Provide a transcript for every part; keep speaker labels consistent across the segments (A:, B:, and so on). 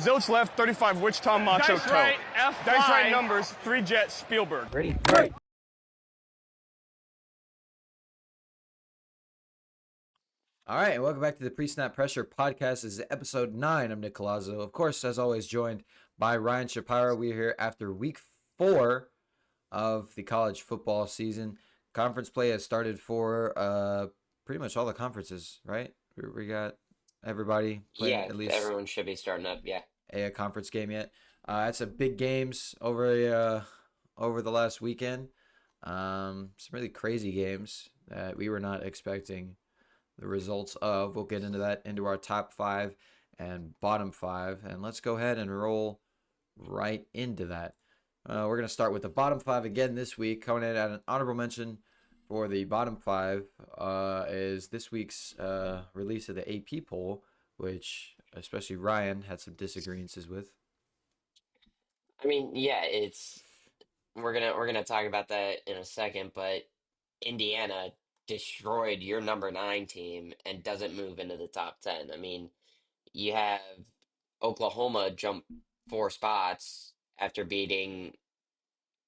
A: Zilch left, 35 Wichita Macho
B: Dice
A: Toe.
B: right, F5.
A: Dice right numbers, 3 Jet Spielberg.
C: Ready? Right. All right, and welcome back to the Pre-Snap Pressure Podcast. This is episode 9. I'm Nick Colazzo. Of course, as always, joined by Ryan Shapiro. We're here after week 4 of the college football season. Conference play has started for pretty much all the conferences, right? We got everybody playing
D: Yeah,
C: at least
D: everyone should be starting up. Yeah.
C: a conference game yet. It's some big games over the last weekend. Some really crazy games that we were not expecting the results of. We'll get into that, into our top 5 and bottom 5, and let's go ahead and roll right into that. We're going to start with the bottom 5 again this week. Coming in at an honorable mention for the bottom 5 is this week's release of the AP poll, which especially Ryan had some disagreements with.
D: I mean, yeah, we're gonna talk about that in a second, but Indiana destroyed your number 9 team and doesn't move into the top 10. I mean, you have Oklahoma jump 4 spots after beating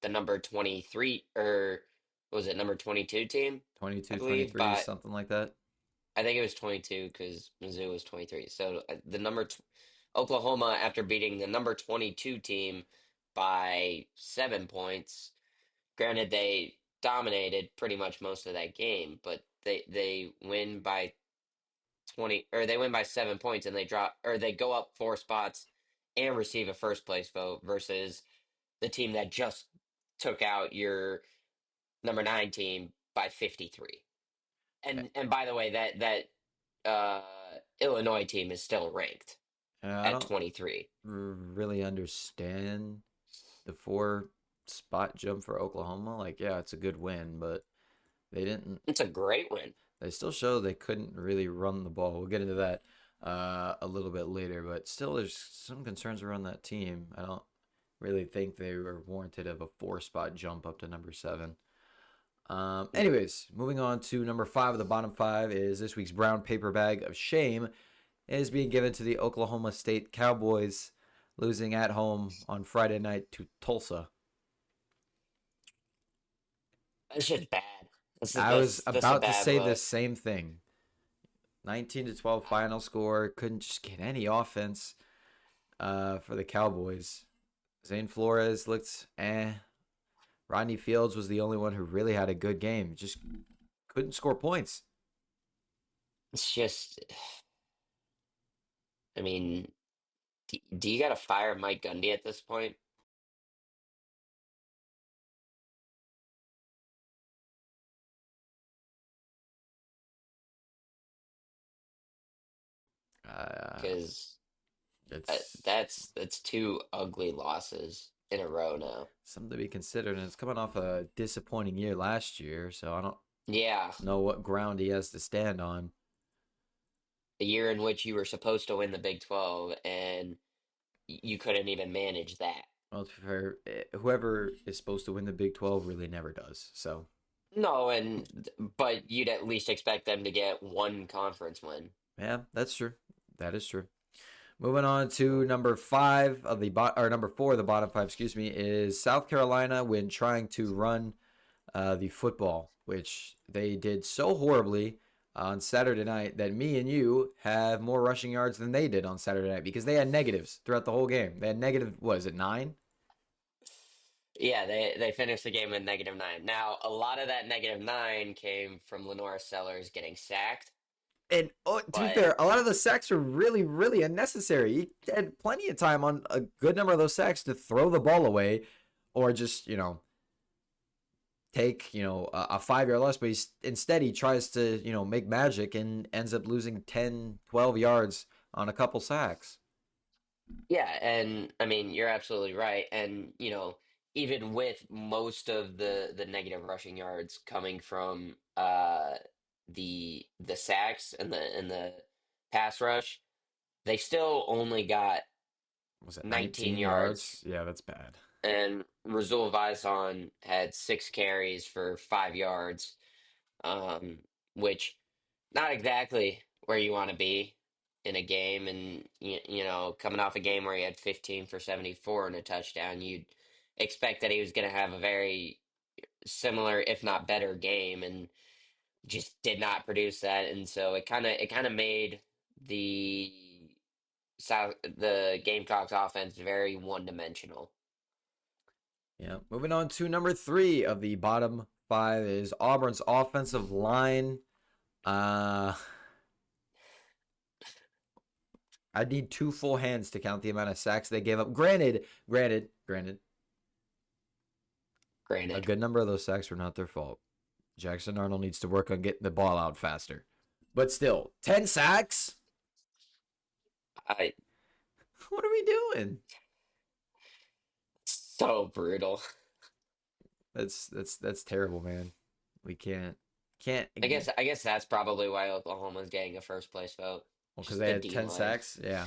D: the number 23, or was it number 22 team?
C: 22,
D: I believe,
C: 23,
D: but
C: something like that.
D: I think it was 22 because Mizzou was 23. So Oklahoma, after beating the number 22 team by 7 points, granted they dominated pretty much most of that game, but they win by 20, or they win by 7 points, and they go up 4 spots and receive a first place vote versus the team that just took out your number 9 team by 53. And by the way, that Illinois team is still ranked
C: I
D: at
C: don't
D: 23.
C: really understand the 4 spot jump for Oklahoma. Like, yeah, it's a good win, but they didn't.
D: It's a great win.
C: They still show they couldn't really run the ball. We'll get into that a little bit later, but still, there's some concerns around that team. I don't really think they were warranted of a 4 spot jump up to number 7. Anyways, moving on to number 5 of the bottom 5 is this week's brown paper bag of shame. It is being given to the Oklahoma State Cowboys, losing at home on Friday night to Tulsa.
D: That's just bad.
C: I was
D: That's a
C: about to
D: bad
C: say
D: look.
C: the same thing. 19-12 final score. Couldn't just get any offense for the Cowboys. Zane Flores looked Rodney Fields was the only one who really had a good game. Just couldn't score points.
D: It's just, I mean, do you got to fire Mike Gundy at this point? Because
C: It's
D: that's 2 ugly losses in a row now.
C: something to be considered, and it's coming off a disappointing year last year, so I don't
D: Yeah,
C: know what ground he has to stand on.
D: a year in which you were supposed to win the Big 12 and you couldn't even manage that.
C: Well, to be fair, whoever is supposed to win the Big 12 really never does. So,
D: No, but you'd at least expect them to get 1 conference win.
C: yeah, that's true. That is true. Moving on to number 5 of the number 4 of the bottom 5, excuse me, is South Carolina when trying to run the football, which they did so horribly on Saturday night that me and you have more rushing yards than they did on Saturday night because they had negatives throughout the whole game. They had negative, what is it, 9?
D: Yeah, they finished the game with -9. Now, a lot of that -9 came from Lenore Sellers getting sacked.
C: And to be
D: But
C: fair, a lot of the sacks were really, really unnecessary. He had plenty of time on a good number of those sacks to throw the ball away or just, take, a 5-yard loss. But instead, he tries to, make magic and ends up losing 10, 12 yards on a couple sacks.
D: yeah, and I mean, you're absolutely right. And, even with most of the negative rushing yards coming from the sacks and the pass rush, they still only got
C: Was it
D: 19
C: 19
D: yards.
C: yards? Yeah, that's bad.
D: And Razul Vizon had 6 carries for 5 yards, which not exactly where you want to be in a game, and coming off a game where he had 15 for 74 and a touchdown, you'd expect that he was going to have a very similar, if not better, game, and just did not produce that. And so it kind of made the the Gamecocks offense very one-dimensional.
C: Yeah. Moving on to number 3 of the bottom 5 is Auburn's offensive line. I need 2 full hands to count the amount of sacks they gave up. Granted, a good number of those sacks were not their fault. Jackson Arnold needs to work on getting the ball out faster. But still, 10 sacks?
D: I
C: What are we doing?
D: So brutal.
C: That's terrible, man. We can't
D: I guess that's probably why Oklahoma's getting a first place vote.
C: well, because
D: Just
C: they
D: the
C: had
D: D
C: 10
D: line.
C: sacks. Yeah.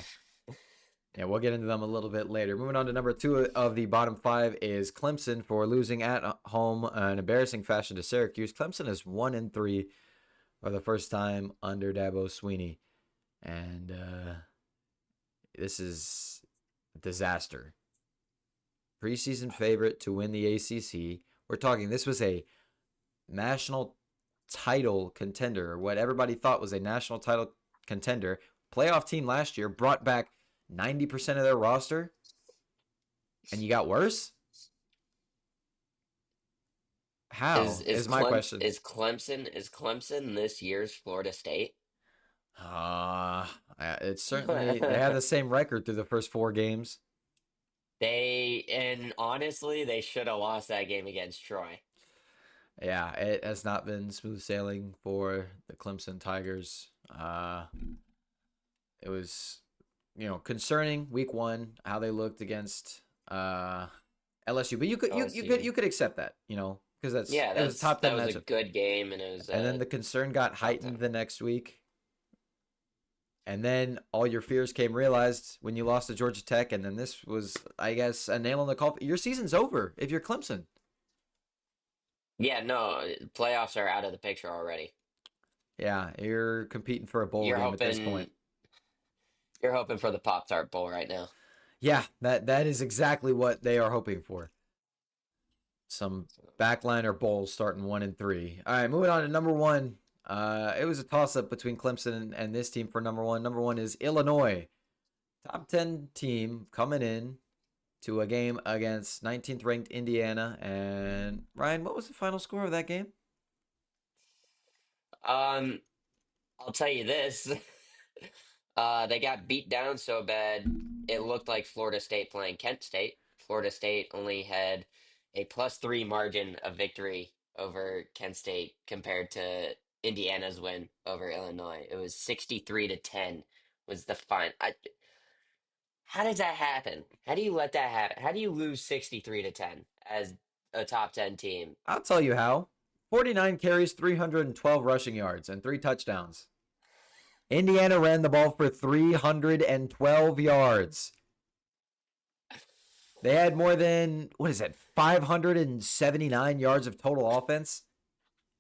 C: Yeah, we'll get into them a little bit later. Moving on to number 2 of the bottom 5 is Clemson for losing at home in embarrassing fashion to Syracuse. Clemson is 1-3 for the first time under Dabo Swinney. And this is a disaster. Preseason favorite to win the ACC. We're talking, this was a national title contender, what everybody thought was a national title contender. Playoff team last year, brought back 90% of their roster, and you got worse? How is my question.
D: Is Clemson this year's Florida State?
C: It's certainly, they have the same record through the first 4 games.
D: And honestly, they should have lost that game against Troy.
C: Yeah, it has not been smooth sailing for the Clemson Tigers. It was, concerning week 1 how they looked against LSU, but you could accept that, because it was a top 10
D: that was a
C: matchup.
D: good game, and it was.
C: And then the concern got heightened the next week. And then all your fears came realized when you lost to Georgia Tech, and then this was, I guess, a nail in the coffin. Your season's over if you're Clemson.
D: Yeah, no, playoffs are out of the picture already.
C: Yeah, you're competing for a bowl game at this point.
D: You're hoping for the Pop-Tart Bowl right now.
C: Yeah, that is exactly what they are hoping for. Some backliner bowls starting 1-3. All right, moving on to number 1. It was a toss-up between Clemson and this team for number 1. Number 1 is Illinois. Top 10 team coming in to a game against 19th ranked Indiana. And Ryan, what was the final score of that game?
D: I'll tell you this. They got beat down so bad, it looked like Florida State playing Kent State. Florida State only had a +3 margin of victory over Kent State compared to Indiana's win over Illinois. It was 63-10 was the fine. How does that happen? How do you let that happen? How do you lose 63-10 as a top 10 team?
C: I'll tell you how. 49 carries, 312 rushing yards, and 3 touchdowns. Indiana ran the ball for 312 yards. They had more than, 579 yards of total offense?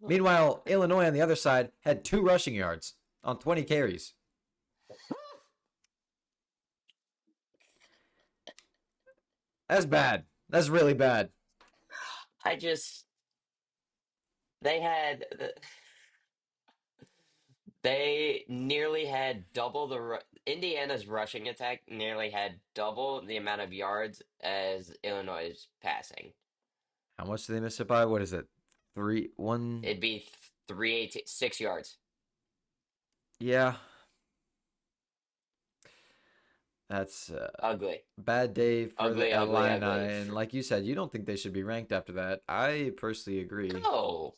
C: Meanwhile, Illinois on the other side had 2 rushing yards on 20 carries. That's bad. That's really bad.
D: They had they nearly had double Indiana's rushing attack nearly had double the amount of yards as Illinois' passing.
C: How much did they miss it by? What is it? 1?
D: It'd be 386 yards.
C: Yeah. That's
D: Ugly.
C: Bad day for the Illini.
D: Ugly.
C: And like you said, you don't think they should be ranked after that. I personally agree.
D: No.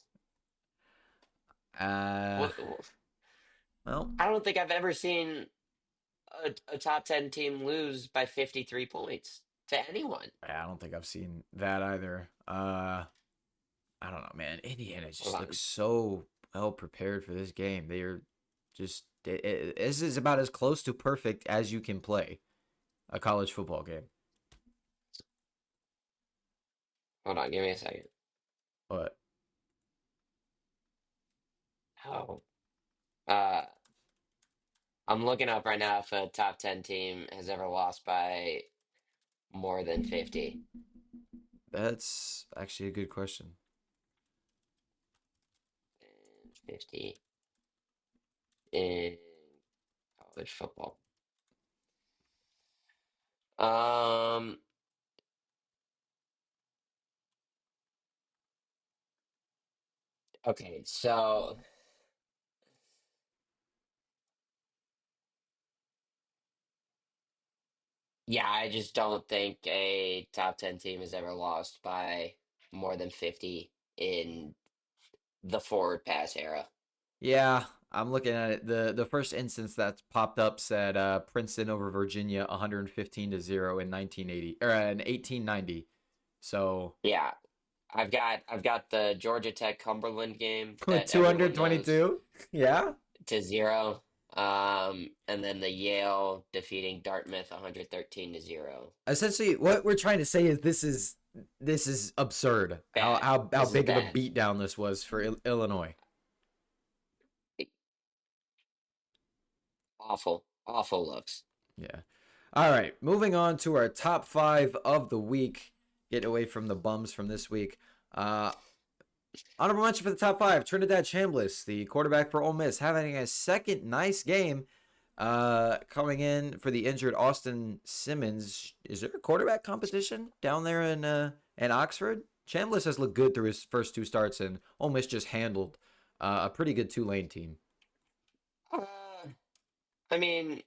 C: Well,
D: I don't think I've ever seen a top 10 team lose by 53 points to anyone.
C: I don't think I've seen that either. I don't know, man. Indiana just looks so well prepared for this game. They are just, this is about as close to perfect as you can play a college football game.
D: Hold on, give me a second.
C: What?
D: Oh. I'm looking up right now if a top 10 team has ever lost by more than 50.
C: That's actually a good question.
D: 50 in college football. Um, okay, so yeah, I just don't think a top 10 team has ever lost by more than 50 in the forward pass era.
C: Yeah, I'm looking at it. The first instance that's popped up said Princeton over Virginia 115-0 in 1980 or in 1890. So
D: Yeah, I've got the Georgia Tech Cumberland game that everyone knows
C: 222. Yeah.
D: to 0. And then the Yale defeating Dartmouth 113-0.
C: Essentially, what we're trying to say is this is absurd. How
D: Bad.
C: how
D: This is
C: big of a
D: bad.
C: beatdown this was for Illinois.
D: Awful, awful looks.
C: Yeah. All right, moving on to our top 5 of the week. Get away from the bums from this week. Uh, Honorable mention for the top 5: Trinidad Chambliss, the quarterback for Ole Miss, having a second nice game. Coming in for the injured Austin Simmons. Is there a quarterback competition down there in Oxford? Chambliss has looked good through his first 2 starts, and Ole Miss just handled a pretty good Tulane team.
D: Uh, I mean,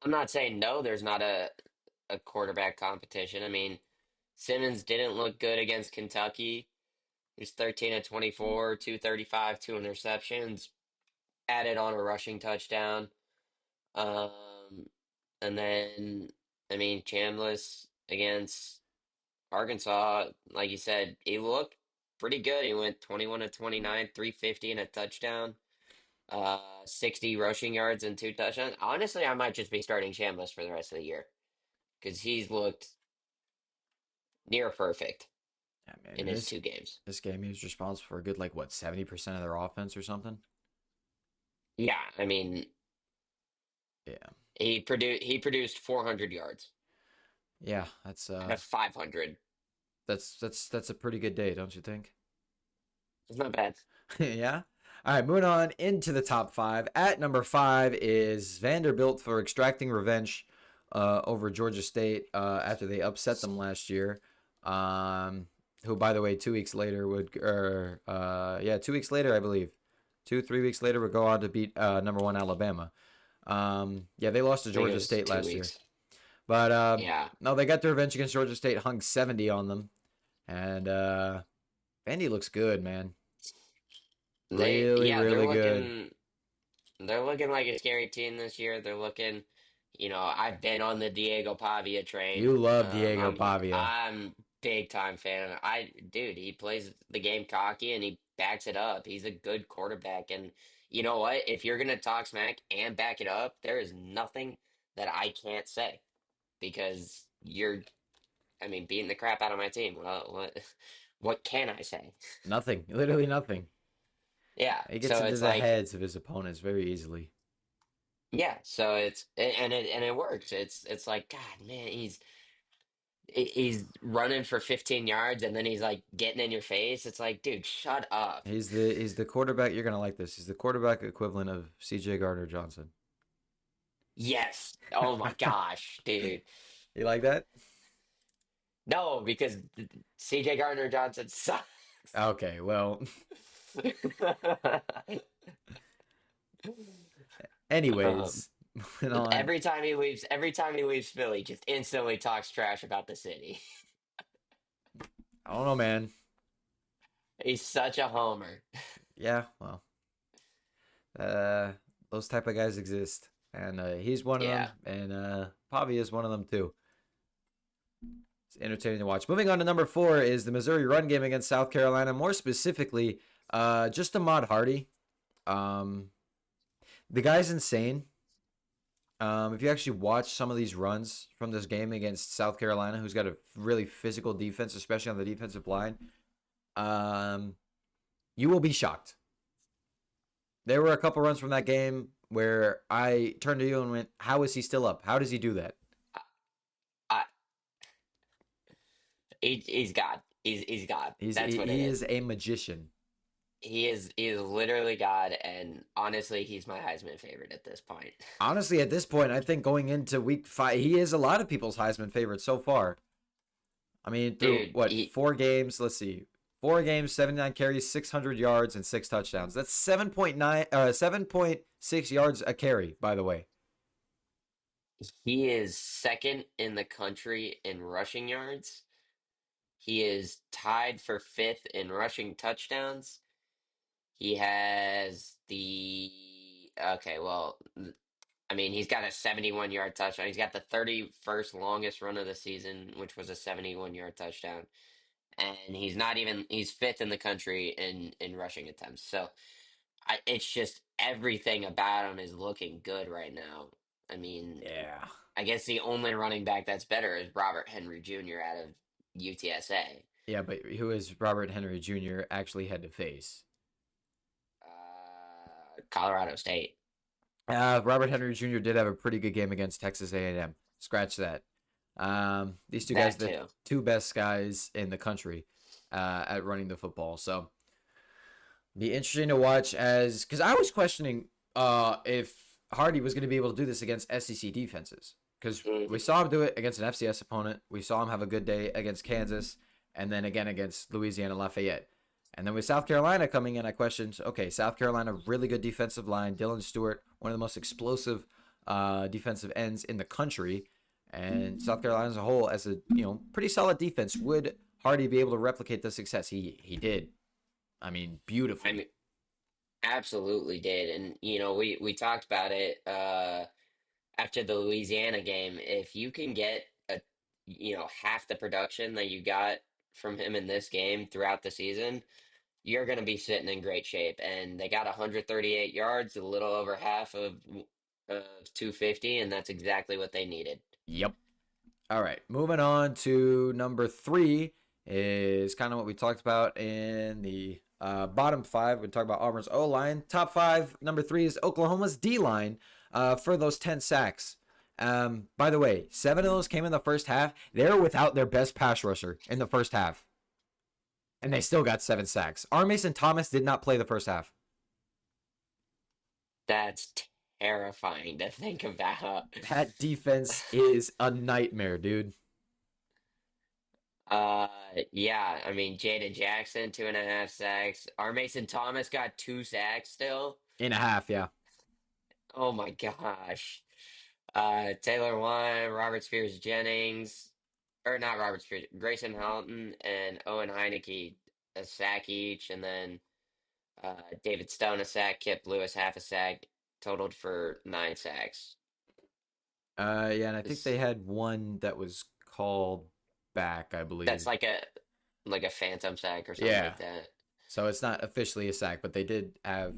D: I'm not saying no, there's not a quarterback competition. I mean, Simmons didn't look good against Kentucky. He's 13 of 24, 235, 2 interceptions, added on a rushing touchdown. Um, and then, I mean, Chambliss against Arkansas, like you said, he looked pretty good. He went 21 to 29, 350 and a touchdown, 60 rushing yards and 2 touchdowns. Honestly, I might just be starting Chambliss for the rest of the year because he's looked near perfect
C: Yeah, man.
D: in
C: In
D: his
C: this
D: 2 games.
C: this game, he was responsible for a good 70% of their offense or something.
D: Yeah, I mean,
C: Yeah,
D: he produced 400 yards
C: yeah.
D: out of 500.
C: That's a pretty good day, don't you think?
D: It's not bad.
C: Yeah. All right, moving on into the top 5. At number 5 is Vanderbilt for extracting revenge over Georgia State after they upset them last year. Who, by the way, 2 weeks later would, or 2 weeks later, I believe, 3 weeks later would go on to beat number 1 Alabama. Yeah, they lost to
D: I think it
C: Georgia
D: was
C: State
D: two
C: last year,
D: weeks.
C: but
D: Yeah,
C: no, they got their revenge against Georgia State, hung 70 on them, and Vandy looks good, man. Really,
D: yeah, they're
C: really good.
D: looking. They're looking like a scary team this year. They're looking, I've been on the Diego Pavia train.
C: You love
D: Um,
C: Diego
D: I'm
C: Pavia.
D: I'm big time fan. Dude, he plays the game cocky and he backs it up. He's a good quarterback, and you know what? If you're gonna talk smack and back it up, there is nothing that I can't say because I mean, beating the crap out of my team. Well, what can I say?
C: Nothing. Literally nothing.
D: Yeah.
C: He gets
D: So
C: into
D: it's
C: the
D: like.
C: heads of his opponents very easily.
D: Yeah, so and it works. It's like God, man, he's running for 15 yards and then he's like getting in your face. It's like, dude, shut up.
C: He's the quarterback. You're gonna like this. He's the quarterback equivalent of C.J. Gardner Johnson.
D: Yes. Oh my gosh, dude.
C: You like that?
D: No, because CJ Gardner Johnson sucks.
C: Okay. Well,
D: Um,
C: anyways, moving on.
D: every time he leaves Philly, just instantly talks trash about the city.
C: I don't know, man.
D: He's such a homer.
C: Yeah. Well, uh, those type of guys exist, and he's one of
D: Yeah.
C: them, and Pavia is one of them too. It's entertaining to watch. Moving on to number 4 is the Missouri run game against South Carolina. More specifically, just Ahmad Hardy. Um, the guy's insane. If you actually watch some of these runs from this game against South Carolina, who's got a really physical defense, especially on the defensive line, um, you will be shocked. There were a couple runs from that game where I turned to you and went, "How is he still up? How does he do that?"
D: I, he's God. He's God. That's what it
C: He
D: is.
C: is a magician.
D: He is literally God, and honestly, he's my Heisman favorite at this point.
C: Honestly, at this point, I think going into week 5, he is a lot of people's Heisman favorite so far. I mean, through
D: Dude,
C: what, 4 games? Let's see. 4 games, 79 carries, 600 yards, and 6 touchdowns. That's 7.6 yards a carry, by the way.
D: he is second in the country in rushing yards. He is tied for fifth in rushing touchdowns. He has okay, well, I mean, he's got a 71-yard touchdown. He's got the 31st longest run of the season, which was a 71-yard touchdown. And he's fifth in the country in rushing attempts. So it's just everything about him is looking good right now. I mean,
C: Yeah.
D: I guess the only running back that's better is Robert Henry Jr. out of UTSA.
C: Yeah, but who is Robert Henry Jr. actually had to face?
D: Colorado State.
C: Robert Henry Jr. did have a pretty good game against Texas A&M. Scratch that. These two guys,
D: That
C: the
D: too.
C: two best guys in the country at running the football. So be interesting to watch because I was questioning if Hardy was going to be able to do this against SEC defenses because we saw him do it against an FCS opponent. We saw him have a good day against Kansas and then again against Louisiana Lafayette. And then with South Carolina coming in, I questioned, okay, South Carolina, really good defensive line. Dylan Stewart, one of the most explosive defensive ends in the country. And South Carolina as a whole, as a pretty solid defense, would Hardy be able to replicate the success? He did. I mean, beautiful.
D: I mean, absolutely did. And, we talked about it after the Louisiana game. If you can get half the production that you got from him in this game throughout the season, you're going to be sitting in great shape. And they got 138 yards, a little over half of 250, and that's exactly what they needed.
C: Yep. All right, moving on to number 3 is kind of what we talked about in the bottom 5. We talked about Auburn's O-line. Top 5, number 3 is Oklahoma's D-line for those 10 sacks. By the way, 7 of those came in the first half. They're without their best pass rusher in the first half. And they still got 7 sacks. R. Mason Thomas did not play the first half.
D: That's terrifying to think about.
C: That defense is a nightmare, dude.
D: Yeah, I mean, Jada Jackson, 2.5 sacks. R. Mason Thomas got 2 sacks still.
C: In a half, yeah.
D: Oh my gosh. Taylor Wine, Robert Spears Jennings, or not Robert Spears, Grayson Halton and Owen Heineke a sack each, and then David Stone a sack, Kip Lewis half a sack, totaled for 9 sacks.
C: Yeah, and I think they had one that was called back, I believe.
D: That's like a phantom sack or something like that.
C: So it's not officially a sack, but they did have,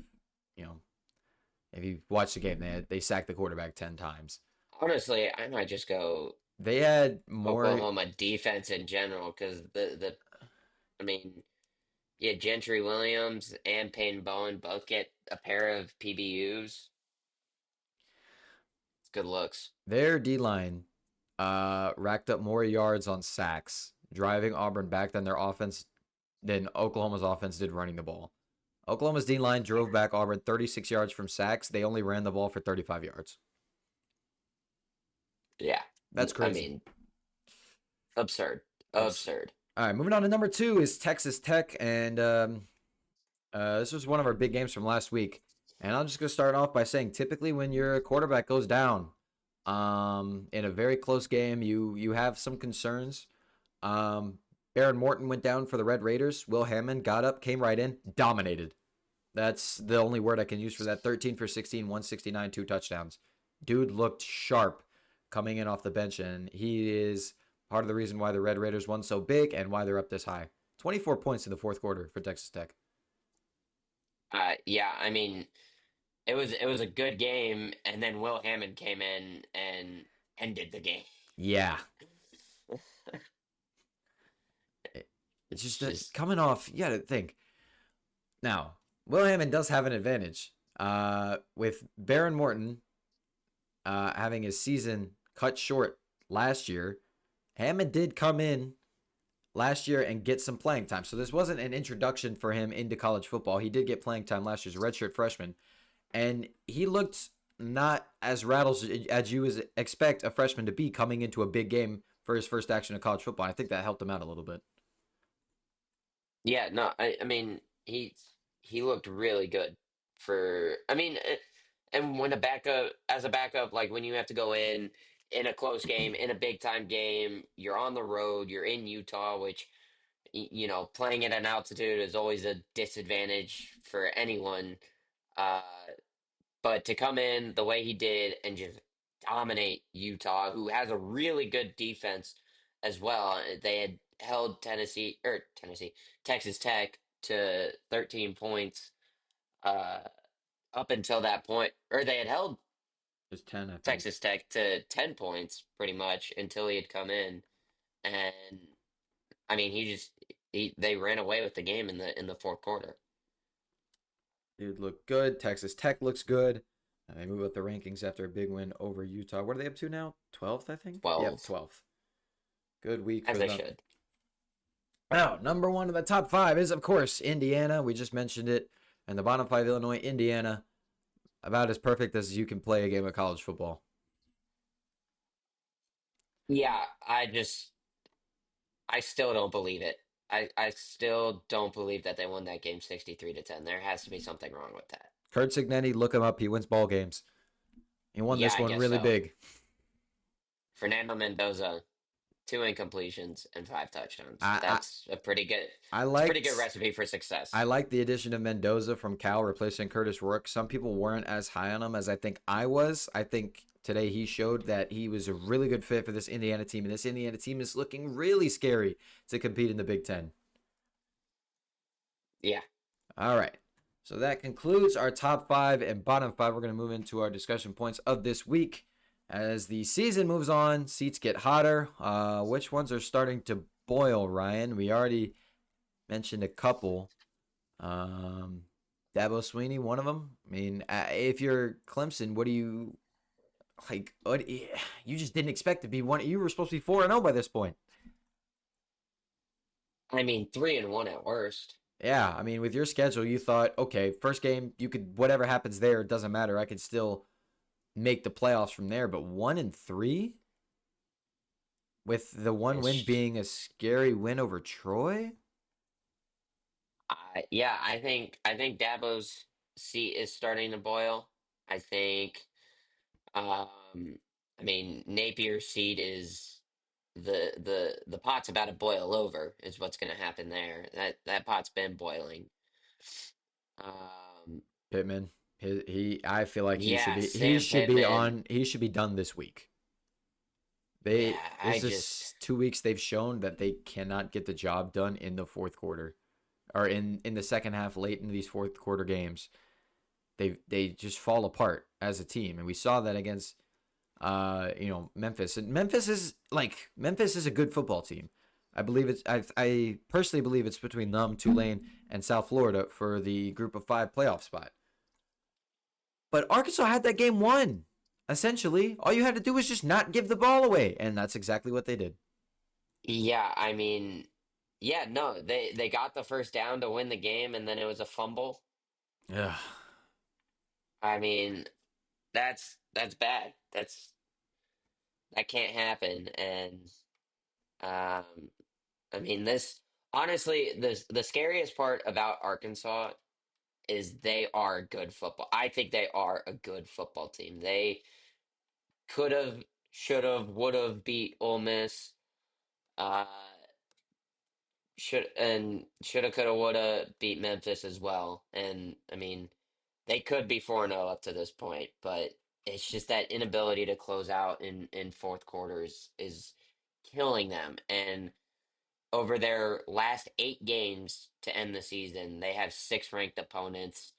C: if you watch the game, they sacked the quarterback 10 times.
D: Honestly, I might just go.
C: They had more
D: Oklahoma defense in general because I mean, yeah, Gentry Williams and Peyton Bowen both get a pair of PBUs. It's good looks.
C: Their D-line racked up more yards on sacks, driving Auburn back than Oklahoma's offense did running the ball. Oklahoma's D-line drove back Auburn 36 yards from sacks. They only ran the ball for 35 yards.
D: Yeah.
C: That's crazy.
D: I mean, absurd. Absurd.
C: All right, moving on to number 2 is Texas Tech, and this was one of our big games from last week. And I'm just going to start off by saying, typically when your quarterback goes down in a very close game, you have some concerns. Baron Morton went down for the Red Raiders. Will Hammond got up, came right in, dominated. That's the only word I can use for that. 13 for 16, 169, 2 touchdowns. Dude looked sharp coming in off the bench, and he is part of the reason why the Red Raiders won so big and why they're up this high. 24 points in the fourth quarter for Texas Tech.
D: Yeah, I mean, it was a good game, and then Will Hammond came in and ended the game.
C: Yeah. It's just coming off, you got to think. Now, Will Hammond does have an advantage. With Baron Morton having his season cut short last year, Hammond did come in last year and get some playing time. So this wasn't an introduction for him into college football. He did get playing time last year as a redshirt freshman, and he looked not as rattled as you expect a freshman to be coming into a big game for his first action of college football. I think that helped him out a little bit.
D: Yeah, no, I mean he looked really good for. I mean, and when a backup as a backup, like when you have to go in a close game, in a big time game, you're on the road, you're in Utah, which playing at an altitude is always a disadvantage for anyone. Uh, but to come in the way he did and just dominate Utah, who has a really good defense as well. They had held Texas Tech to 13 points uh, up until that point, or they had held
C: It's 10, I think.
D: Texas Tech to 10 points pretty much until he had come in. And I mean, they ran away with the game in the fourth quarter.
C: Dude looked good. Texas Tech looks good. They move up the rankings after a big win over Utah. What are they up to now? 12th, I think? Yep,
D: 12,
C: 12th. Good week
D: as
C: for
D: they
C: them.
D: should.
C: Now, number one of the top five is, of course, Indiana. We just mentioned it. And the bottom five, Illinois, Indiana, about as perfect as you can play a game of college football.
D: Yeah, I still don't believe it. I still don't believe that they won that game 63-10. There has to be something wrong with that.
C: Kurt Signetti, look him up. He wins ball games. He won
D: Yeah,
C: this
D: I
C: one
D: guess
C: really
D: so.
C: big.
D: Fernando Mendoza, 2 incompletions and 5 touchdowns.
C: I
D: That's a pretty good.
C: I
D: It's a pretty
C: liked
D: good recipe for success.
C: I liked the addition of Mendoza from Cal replacing Curtis Rourke. Some people weren't as high on him as I think I was. I think today he showed that he was a really good fit for this Indiana team, and this Indiana team is looking really scary to compete in the Big Ten.
D: Yeah.
C: All right. So that concludes our top five and bottom five. We're going to move into our discussion points of this week. As the season moves on, seats get hotter. Which ones are starting to boil, Ryan? We already mentioned a couple. Dabo Sweeney, one of them. I mean, if you're Clemson, what do you like? You just didn't expect to be one. You were supposed to be 4-0 by this point.
D: I mean, 3-1 at worst.
C: Yeah, I mean, with your schedule, you thought, okay, first game, you could whatever happens there, it doesn't matter. I could still make the playoffs from there. But 1-3, with the one win
D: It's,
C: being a scary win over Troy.
D: yeah, I think Dabo's seat is starting to boil. I think I mean, Napier's seed is the pot's about to boil over. Is what's going to happen there. That pot's been boiling. Um,
C: Pittman, I feel like
D: yeah,
C: he
D: Sam
C: should be
D: Pittman.
C: on, he should be done this week.
D: Yeah, I
C: This
D: just
C: is 2 weeks they've shown that they cannot get the job done in the fourth quarter, or in the second half, late in these fourth quarter games. They just fall apart as a team, and we saw that against Memphis. And Memphis is a good football team. I personally believe it's between them, Tulane, and South Florida for the group of five playoff spot. But Arkansas had that game won. Essentially, all you had to do was just not give the ball away, and that's exactly what they did.
D: yeah, I mean, yeah, no, they got the first down to win the game, and then it was a fumble.
C: Yeah.
D: I mean, that's bad. That can't happen. And um, I mean, this honestly, the scariest part about Arkansas is they are a good football. I think they are a good football team. They could have, should have, would have beat Ole Miss. Uh, shoulda, coulda, woulda beat Memphis as well. And I mean, they could be 4-0 up to this point, but it's just that inability to close out in fourth quarters is killing them. And over their last 8 games to end the season, they have six ranked opponents,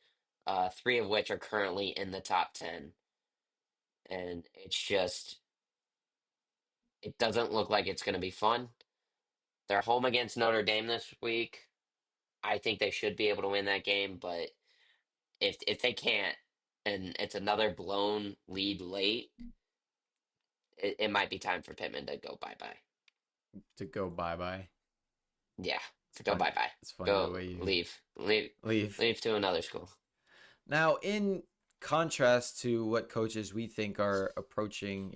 D: three of which are currently in the top 10. And it doesn't look like it's going to be fun. They're home against Notre Dame this week. I think they should be able to win that game, but if they can't, and it's another blown lead late, it might be time for Pittman to go bye bye.
C: To go bye bye.
D: Yeah,
C: It's
D: to go
C: funny.
D: bye bye.
C: It's funny the
D: Go
C: way you
D: leave
C: leave.
D: to another school.
C: Now, in contrast to what coaches we think are approaching,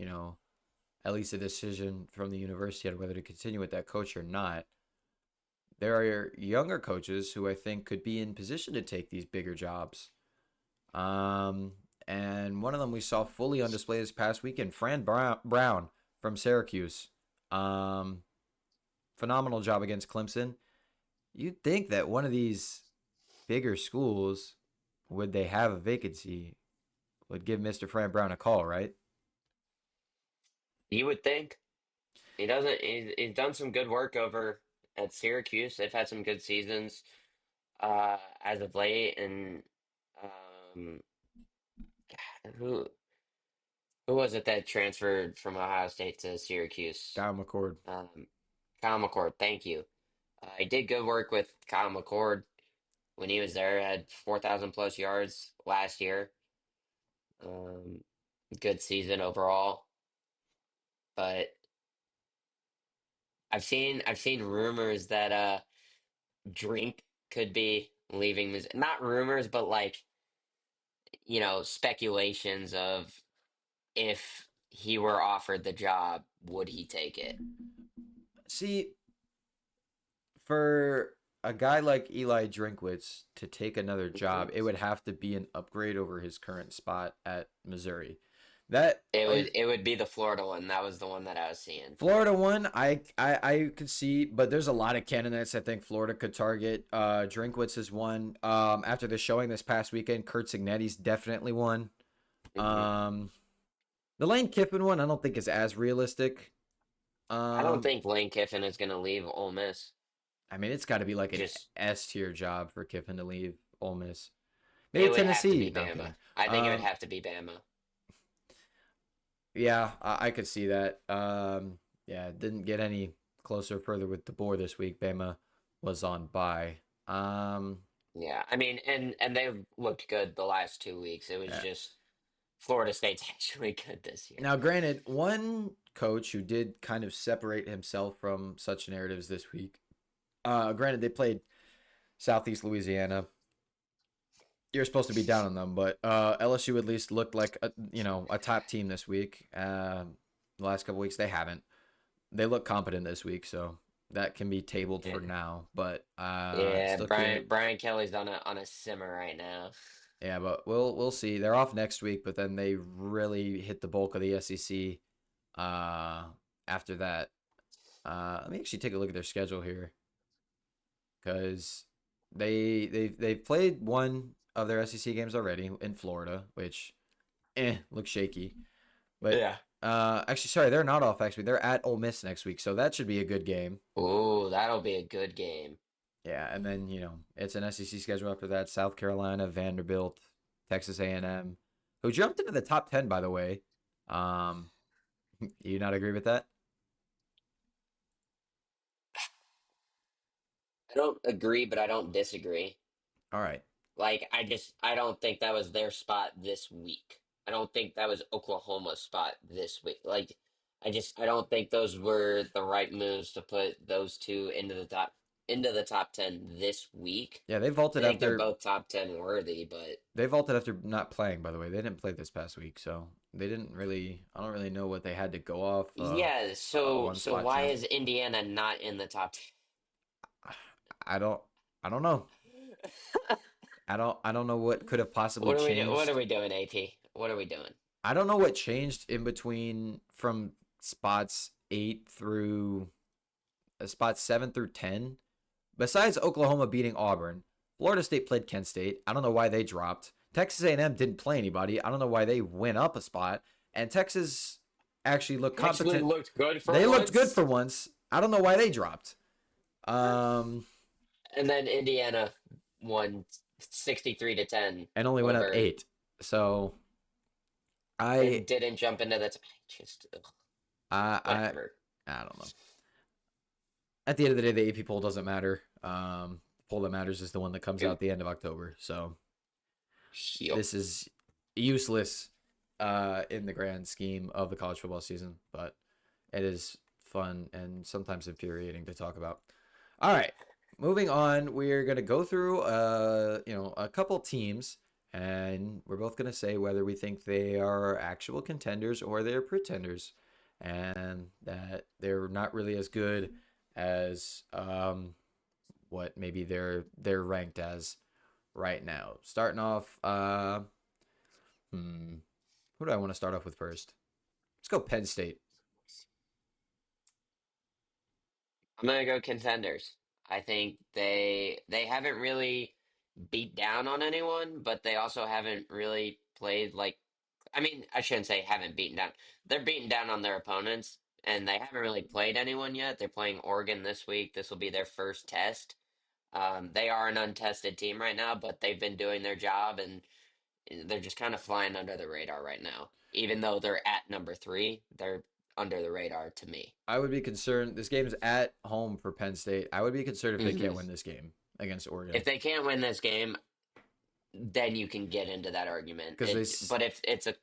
C: at least a decision from the university on whether to continue with that coach or not, there are younger coaches who I think could be in position to take these bigger jobs. Um, and one of them we saw fully on display this past weekend, Brown from Syracuse. Um, Phenomenal job against Clemson. You'd think that one of these bigger schools, would they have a vacancy, would give Mr. Fran Brown a call, right?
D: You would think he doesn't. He's done some good work over at Syracuse. They've had some good seasons as of late, and um, who who was it that transferred from Ohio State to Syracuse?
C: Kyle McCord.
D: Um, Kyle McCord. Thank you. He did good work with Kyle McCord when he was there. Had 4,000 plus yards last year. Um, Good season overall, but I've seen rumors that Drink could be leaving Missouri. Not rumors, but like, speculations of if he were offered the job, would he take it?
C: See, for a guy like Eli Drinkwitz to take another
D: Mhm.
C: job, it would have to be an upgrade over his current spot at Missouri. That
D: It would
C: is
D: it would be the Florida one. That was the one that I was seeing.
C: Florida one. I could see, but there's a lot of candidates I think Florida could target. Drinkwitz is one. After the showing this past weekend, Kurt Signetti's definitely one.
D: Hmm.
C: Um, the Lane Kiffin one, I don't think is as realistic.
D: I don't
C: Um,
D: think Lane Kiffin is going to leave Ole Miss.
C: I mean, it's got to be like an
D: Just
C: S tier job for Kiffin to leave Ole Miss.
D: it
C: Maybe
D: would have to
C: Tennessee.
D: be
C: No, I'm
D: Bama.
C: kidding.
D: I think it would
C: Um,
D: have to be Bama.
C: yeah, I could see that. Yeah, didn't get any closer further with the board this week. Bama was on bye. Um,
D: Yeah, I mean, and they've looked good the last 2 weeks. It was
C: yeah.
D: just Florida State's actually good this year.
C: Now, granted, one coach who did kind of separate himself from such narratives this week. Granted, they played Southeast Louisiana. You're supposed to be down on them, but LSU at least looked like a top team this week. The last couple weeks they haven't. They look competent this week, so that can be tabled
D: Yeah,
C: for now. But
D: yeah.
C: still curious.
D: Brian Kelly's on a simmer right now.
C: Yeah, but we'll see. They're off next week, but then they really hit the bulk of the SEC uh, after that. Let me actually take a look at their schedule here because they've played one of their SEC games already in Florida, which looks shaky. But
D: Yeah.
C: actually, sorry, they're not off next week. They're at Ole Miss next week, so that should be a good game.
D: Ooh, that'll be a good game.
C: Yeah, and then it's an SEC schedule after that: South Carolina, Vanderbilt, Texas A&M, who jumped into the top 10, by the way. Um, you not agree with that?
D: I don't agree, but I don't disagree.
C: All right.
D: Like, I don't think that was their spot this week. I don't think that was Oklahoma's spot this week. Like, I don't think those were the right moves to put those two into the top 10 this week.
C: Yeah, they
D: I
C: vaulted
D: think they're
C: after
D: both top 10 worthy, but
C: not playing. By the way, they didn't play this past week, so they didn't really. I don't really know what they had to go off.
D: yeah.
C: A
D: So
C: one
D: so
C: spot
D: why
C: jump.
D: is Indiana not in the top
C: I don't. I don't know.
D: 10?
C: I don't know what could have possibly
D: What are
C: changed.
D: we doing, AP? What are we doing?
C: I don't know what changed in between from spots 8 through spots 7 through 10. Besides Oklahoma beating Auburn, Florida State played Kent State. I don't know why they dropped. Texas A&M didn't play anybody. I don't know why they went up a spot. And Texas actually looked
D: Actually
C: competent.
D: looked good for
C: They looked good
D: once.
C: for once. I don't know why they dropped. Um,
D: And then Indiana won 63-10
C: and only went up
D: over
C: 8. So I
D: and didn't jump into the just
C: I I
D: whatever.
C: I don't know. At the end of the day, the AP poll doesn't matter. The poll that matters is the one that comes out at the end of October. So
D: Yup.
C: this is useless in the grand scheme of the college football season, but it is fun and sometimes infuriating to talk about. All right, moving on. We're gonna go through a couple teams, and we're both gonna say whether we think they are actual contenders or they're pretenders, and that they're not really as good as what maybe they're ranked as right now. Starting off, who do I want to start off with first? Let's go Penn State.
D: I'm gonna go Contenders. I think they haven't really beat down on anyone, but they also haven't really played like. I mean, I shouldn't say haven't beaten down. They're beating down on their opponents, and they haven't really played anyone yet. They're playing Oregon this week. This will be their first test. They are an untested team right now, but they've been doing their job, and they're just kind of flying under the radar right now. Even though they're at number three, they're under the radar to me.
C: I would be concerned. This game's at home for Penn State. I would be concerned if they
D: Hmm.
C: can't win this game against Oregon
D: If they can't win this game, then you can get into that argument.
C: because
D: But if it's a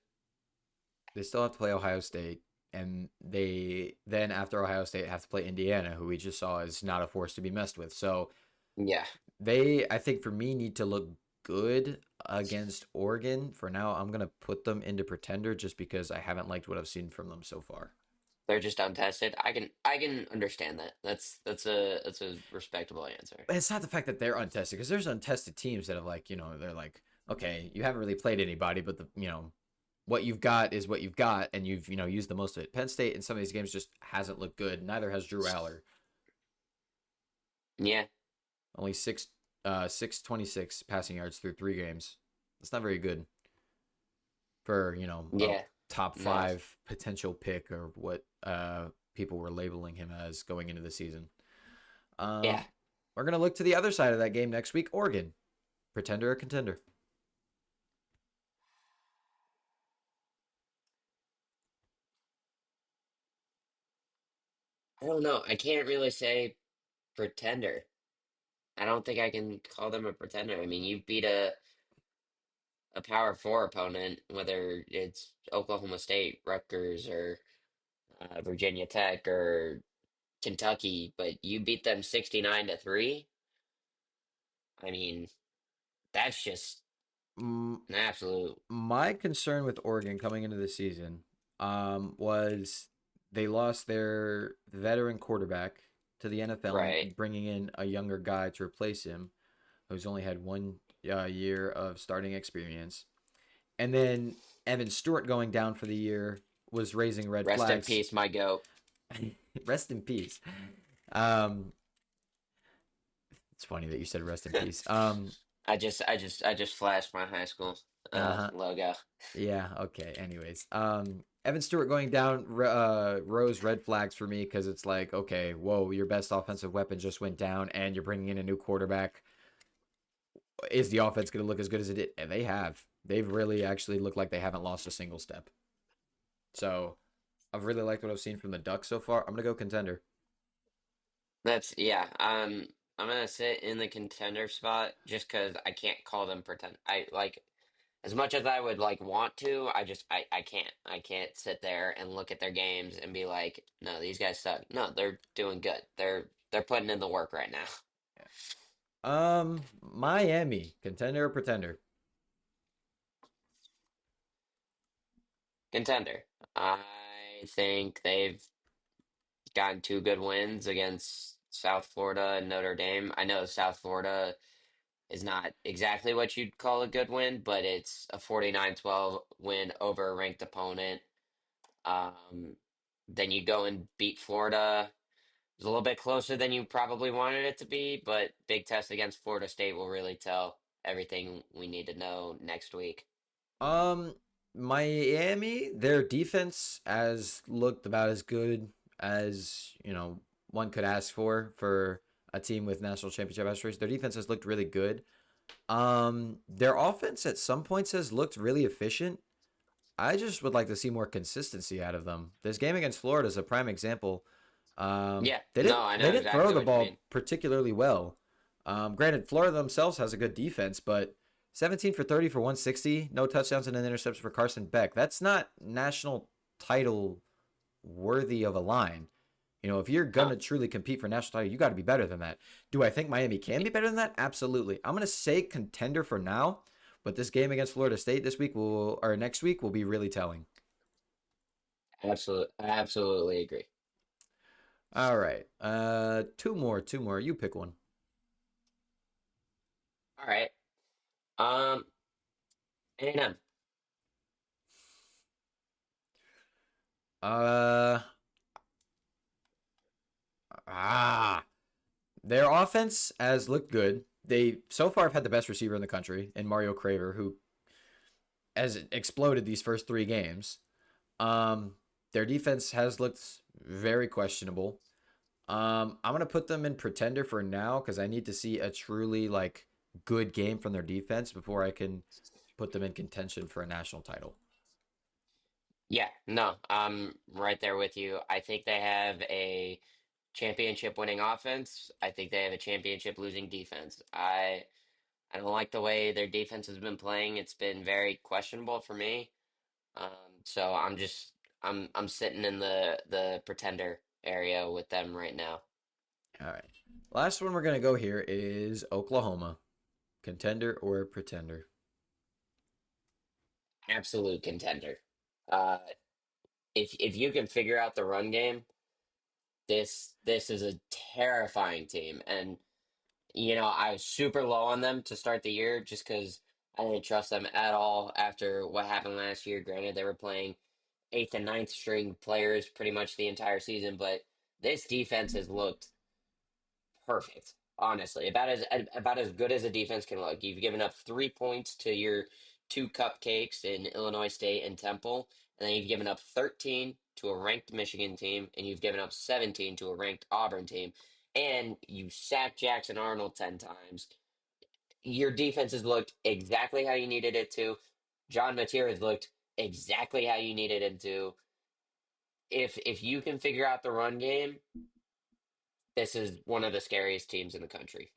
C: they still have to play Ohio State, and they then after Ohio State have to play Indiana, who we just saw is not a force to be messed with. So
D: yeah,
C: they, I think, for me, need to look good against Oregon. For now, I'm gonna put them into pretender just because I haven't liked what I've seen from them so far.
D: they're just untested. I can understand that. That's a respectable answer.
C: But it's not the fact that they're untested because there's untested teams that have they're like, okay, you haven't really played anybody, but what you've got is what you've got, and you've used the most of it. Penn State in some of these games just hasn't looked good. Neither has Drew Aller.
D: Yeah,
C: Only 626 passing yards through 3 games. That's not very good for a
D: yeah,
C: top
D: no,
C: 5 potential pick or what people were labeling him as going into the season.
D: yeah.
C: We're gonna look to the other side of that game next week. Oregon, pretender or contender?
D: I don't know. I can't really say pretender. I don't think I can call them a pretender. I mean, you beat a Power Four opponent, whether it's Oklahoma State, Rutgers, or Virginia Tech, or Kentucky, but you beat them 69-3. I mean, that's just
C: Mm,
D: an absolute
C: my concern with Oregon coming into the season was they lost their veteran quarterback to the NFL
D: right.
C: and bringing in a younger guy to replace him, who's only had 1 year of starting experience. And then Evan Stewart going down for the year was raising red
D: Rest in
C: flags.
D: peace, my goat.
C: Rest in peace. Um, it's funny that you said rest in peace.
D: I just flashed my high school
C: Uh-huh.
D: logo.
C: Yeah, okay. Anyways, Evan Stewart going down rose red flags for me because it's like, okay, whoa, your best offensive weapon just went down and you're bringing in a new quarterback. Is the offense going to look as good as it did? And they have. They've really actually looked like they haven't lost a single step. So I've really liked what I've seen from the Ducks so far. I'm going to go contender.
D: That's yeah. I'm gonna sit in the contender spot just because I can't call them pretend. I like as much as I would like want to. I can't. I can't sit there and look at their games and be like, no, these guys suck. No, they're doing good. They're putting in the work right now.
C: Miami, contender or pretender?
D: Contender. I think they've gotten 2 good wins against South Florida and Notre Dame. I know South Florida is not exactly what you'd call a good win, but it's a 49-12 win over a ranked opponent. Um, then you go and beat Florida. It's a little bit closer than you probably wanted it to be, but big test against Florida State will really tell everything we need to know next week.
C: Um, Miami, their defense has looked about as good as, one could ask for a team with national championship aspirations. Their defense has looked really good. Their offense at some points has looked really efficient. I just would like to see more consistency out of them. This game against Florida is a prime example.
D: Yeah,
C: They
D: no,
C: didn't
D: I
C: they
D: know
C: didn't throw
D: exactly
C: the
D: what you
C: ball
D: mean.
C: particularly well. Granted, Florida themselves has a good defense, but 17 for 30 for 160, no touchdowns and an interception for Carson Beck. That's not national title worthy of a line. You know, if you're
D: No.
C: gonna truly compete for national title, you got to be better than that. Do I think Miami can be better than that? Absolutely. I'm gonna say contender for now, but this game against Florida State this week will or next week will be really telling.
D: Absolutely, I absolutely agree.
C: All right, two more. You pick one.
D: All right. Um, A&M.
C: Uh, ah, their offense has looked good. They so far have had the best receiver in the country in Mario Craver, who has exploded these first three games. Um, their defense has looked very questionable. I'm gonna put them in pretender for now because I need to see a truly like good game from their defense before I can put them in contention for a national title.
D: Yeah, no, I'm right there with you. I think they have a championship winning offense. I think they have a championship losing defense. I don't like the way their defense has been playing. It's been very questionable for me. So I'm sitting in the pretender area with them right now.
C: All right. Last one we're gonna go here is Oklahoma, contender or pretender.
D: Absolute contender. Uh, if you can figure out the run game, this is a terrifying team. And I was super low on them to start the year just because I didn't trust them at all after what happened last year. Granted, they were playing eighth and ninth string players pretty much the entire season, but this defense has looked perfect. Honestly, about as good as a defense can look. You've given up 3 points to your two cupcakes in Illinois State and Temple, and then you've given up 13 to a ranked Michigan team, and you've given up 17 to a ranked Auburn team, and you sacked Jackson Arnold 10 times. Your defense has looked exactly how you needed it to. John Mateer has looked exactly how you needed him to. If you can figure out the run game, this is one of the scariest teams in the country.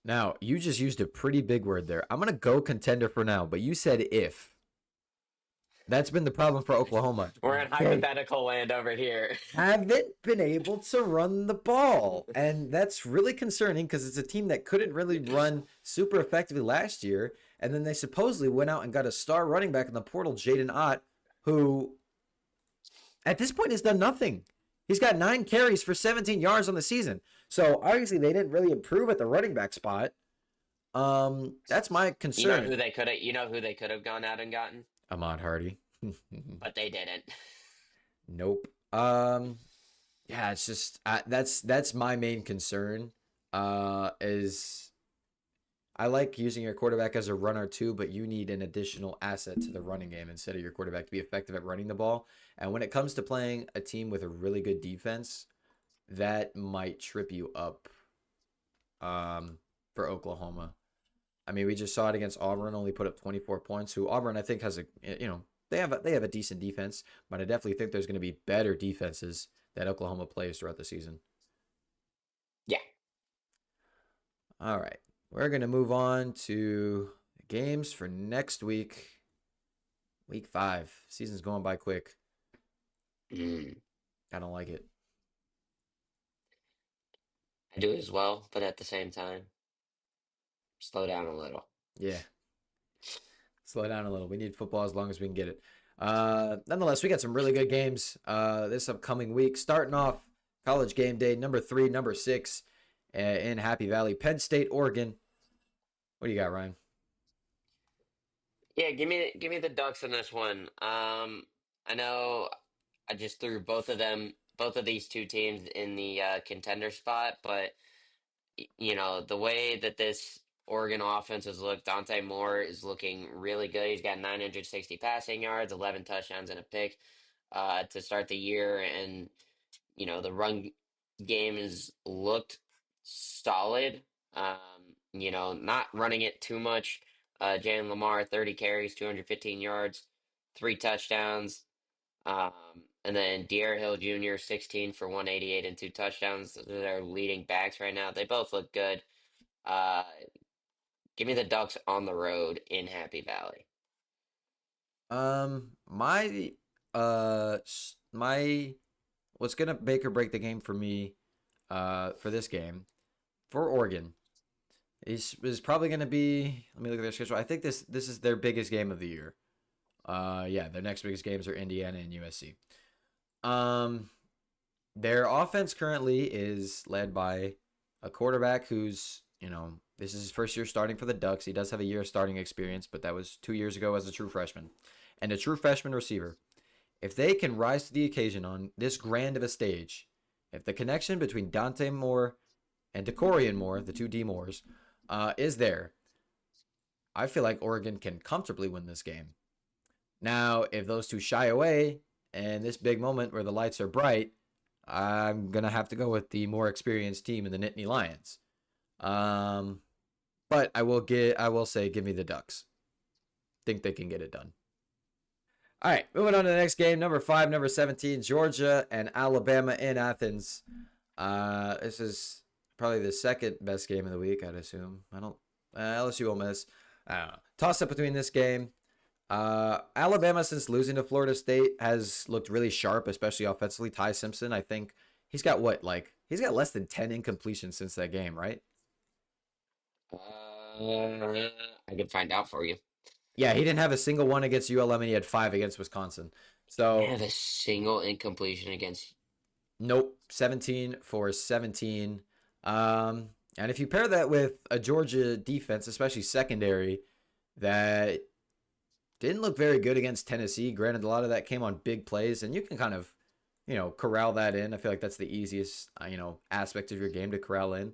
C: Now, you just used a pretty big word there. I'm going to go contender for now, but you said if. That's been the problem for Oklahoma.
D: We're in
C: They
D: hypothetical land over here.
C: haven't been able to run the ball. And that's really concerning because it's a team that couldn't really run super effectively last year. And then they supposedly went out and got a star running back in the portal, Jaden Ott, who at this point has done nothing. He's got 9 carries for 17 yards on the season. So obviously they didn't really improve at the running back spot. That's my
D: You know
C: concern.
D: who they could have. You know who they could have gone out and gotten,
C: Ahmad Hardy.
D: but they didn't.
C: Nope. Yeah, it's just that's my main concern. Is I like using your quarterback as a runner too, but you need an additional asset to the running game instead of your quarterback to be effective at running the ball. And when it comes to playing a team with a really good defense, that might trip you up. For Oklahoma. I mean, we just saw it against Auburn, only put up 24 points. Who Auburn I think has they have a decent defense, but I definitely think there's going to be better defenses that Oklahoma plays throughout the season.
D: Yeah.
C: All right. We're going to move on to games for next week. Week 5. Season's going by quick.
D: Mm,
C: I don't like it.
D: I do as well, but at the same time, slow down a little.
C: Yeah. Slow down a little. We need football as long as we can get it. Nonetheless, we got some really good games this upcoming week. Starting off college game day, number 3, number 6 in Happy Valley, Penn State, Oregon. What do you got, Ryan?
D: Yeah, give me the Ducks in this one. I know I just threw both of these two teams in the contender spot, but the way that this Oregon offense has looked, Dante Moore is looking really good. He's got 960 passing yards, 11 touchdowns, and a pick to start the year, and the run game has looked solid. Not running it too much. Jalen Lamar, 30 carries, 215 yards, 3 touchdowns. Um, and then De'Ara Hill Jr., 16 for 188 and 2 touchdowns. Those are their leading backs right now. They both look good. Uh, Give me the Ducks on the road in Happy Valley.
C: My my what's gonna make or break the game for me, for this game for Oregon is probably gonna be. Let me look at their schedule. I think this is their biggest game of the year. Yeah, their next biggest games are Indiana and USC. Um, their offense currently is led by a quarterback who's, this is his first year starting for the Ducks. He does have a year of starting experience, but that was 2 years ago as a true freshman. And a true freshman receiver. If they can rise to the occasion on this grand of a stage, if the connection between Dante Moore and Decorian Moore, the two D Moores, is there, I feel like Oregon can comfortably win this game. Now, if those two shy away and this big moment where the lights are bright, I'm gonna have to go with the more experienced team in the Nittany Lions. Um, but I will say, give me the Ducks. Think they can get it done. All right, moving on to the next game, number 5, number 17, Georgia and Alabama in Athens. This is probably the second best game of the week, I'd assume. I don't. LSU will miss. I don't know. Toss up between this game. Alabama, since losing to Florida State, has looked really sharp, especially offensively. Ty Simpson, I think he's got he's got less than 10 incompletions since that game, right?
D: I can find out for you.
C: Yeah, he didn't have a single one against ULM, and he had 5 against Wisconsin.
D: I
C: So,
D: have a single incompletion against.
C: nope, 17 for 17. And if you pair that with a Georgia defense, especially secondary, that didn't look very good against Tennessee. Granted, a lot of that came on big plays, and you can kind of, corral that in. I feel like that's the easiest, aspect of your game to corral in.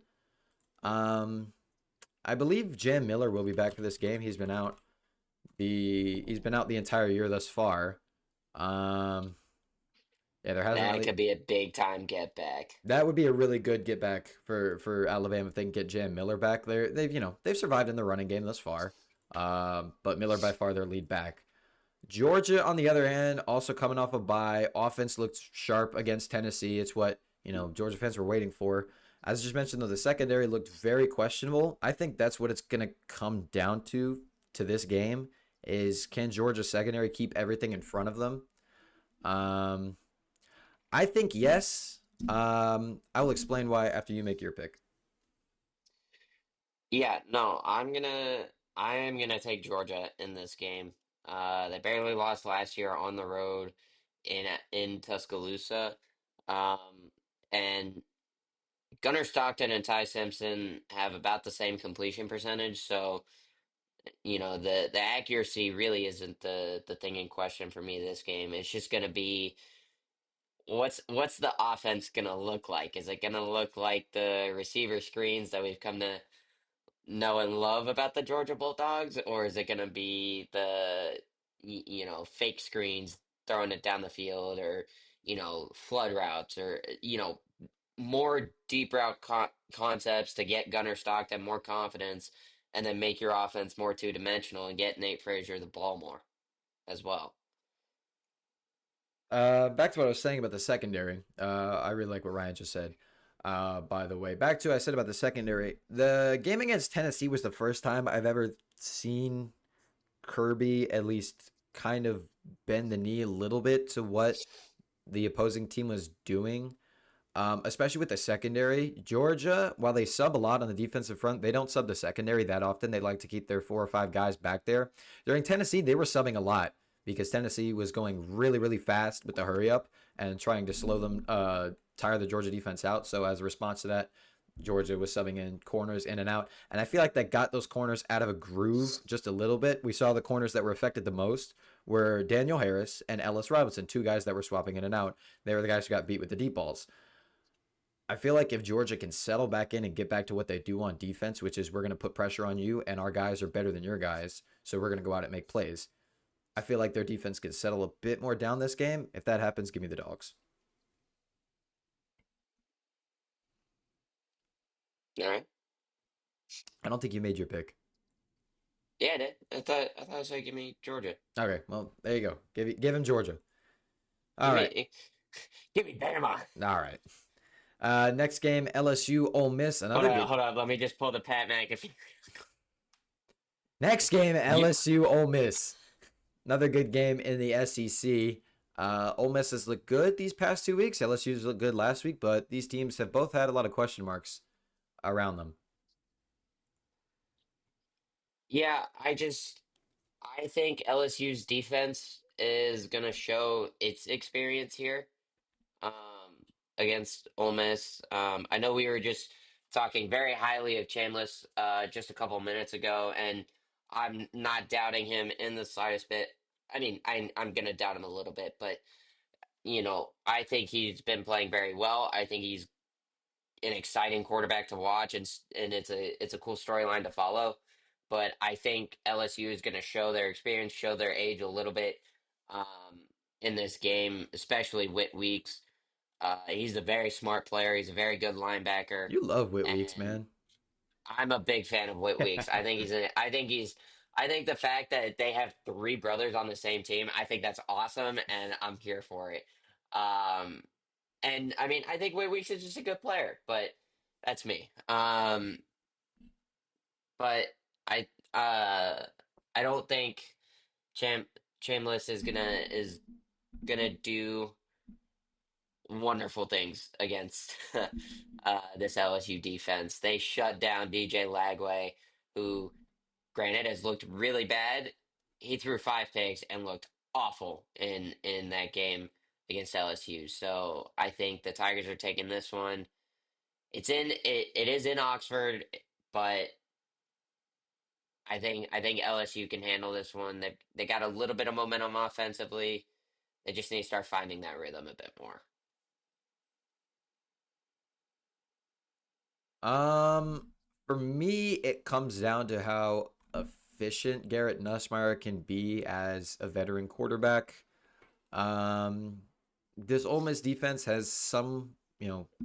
C: I believe Jam Miller will be back for this game. He's been out the entire year thus far. Yeah, there hasn't
D: That
C: really.
D: could be a big time get back.
C: That would be a really good get back for Alabama if they can get Jam Miller back. They've survived in the running game thus far. But Miller by far their lead back. Georgia, on the other hand, also coming off a bye. Offense looked sharp against Tennessee. It's what, Georgia fans were waiting for. As I just mentioned, though, the secondary looked very questionable. I think that's what it's going to come down to this game is, can Georgia's secondary keep everything in front of them? I think yes. I will explain why after you make your pick.
D: Yeah, no, I am gonna take Georgia in this game. They barely lost last year on the road in Tuscaloosa. And Gunnar Stockton and Ty Simpson have about the same completion percentage, so the accuracy really isn't the thing in question for me this game. It's just gonna be what's the offense gonna look like? Is it gonna look like the receiver screens that we've come to know and love about the Georgia Bulldogs, or is it going to be the fake screens throwing it down the field, or flood routes, or more deep route concepts to get Gunner Stockton more confidence, and then make your offense more two dimensional and get Nate Frazier the ball more as well.
C: Back to what I was saying about the secondary. I really like what Ryan just said. By the way, back to what I said about the secondary. The game against Tennessee was the first time I've ever seen Kirby at least kind of bend the knee a little bit to what the opposing team was doing. Especially with the secondary. Georgia, while they sub a lot on the defensive front, they don't sub the secondary that often. They like to keep their 4 or 5 guys back there. During Tennessee, they were subbing a lot because Tennessee was going really, really fast with the hurry up and trying to slow them, tire the Georgia defense out. So as a response to that, Georgia was subbing in corners in and out. And I feel like that got those corners out of a groove just a little bit. We saw the corners that were affected the most were Daniel Harris and Ellis Robinson, 2 guys that were swapping in and out. They were the guys who got beat with the deep balls. I feel like if Georgia can settle back in and get back to what they do on defense, which is we're going to put pressure on you and our guys are better than your guys, so we're going to go out and make plays. I feel like their defense can settle a bit more down this game. If that happens, give me the Dogs.
D: All right.
C: I don't think you made your pick.
D: Yeah, I did. I said give me Georgia.
C: Okay, well, there you go. Give him Georgia. All
D: Give
C: right.
D: me, give me Bama.
C: All right. Next game, LSU Ole Miss. Another good.
D: Hold on. Let me just pull the Pat McAfee.
C: Next game,
D: You,
C: LSU Ole Miss. Another good game in the SEC. Ole Miss has looked good these past 2 weeks. LSU's looked good last week, but these teams have both had a lot of question marks around them.
D: yeah, I think LSU's defense is gonna show its experience here. Um, against Ole Miss. I know we were just talking very highly of Chambliss just a couple minutes ago, and I'm not doubting him in the slightest bit. I mean, I'm gonna doubt him a little bit, but I think he's been playing very well. I think he's an exciting quarterback to watch, and it's a cool storyline to follow. But I think LSU is going to show their experience, show their age a little bit in this game, especially Whit Weeks. He's a very smart player. He's a very good linebacker,
C: You love Whit Weeks,
D: and
C: man.
D: I'm a big fan of Whit Weeks. I think the fact that they have three brothers on the same team, I think that's awesome, and I'm here for it. Um, and I mean, I think Whit Weeks is just a good player, but that's me. But I I don't think Cham Chambliss is gonna do wonderful things against this LSU defense. They shut down DJ Lagway, who, granted, has looked really bad. He threw 5 picks and looked awful in that game against LSU. So I think the Tigers are taking this one. It is in Oxford, but I think LSU can handle this one. They got a little bit of momentum offensively. They just need to start finding that rhythm a bit more.
C: Um, for me, it comes down to how efficient Garrett Nussmeier can be as a veteran quarterback. Um, this Ole Miss defense has some,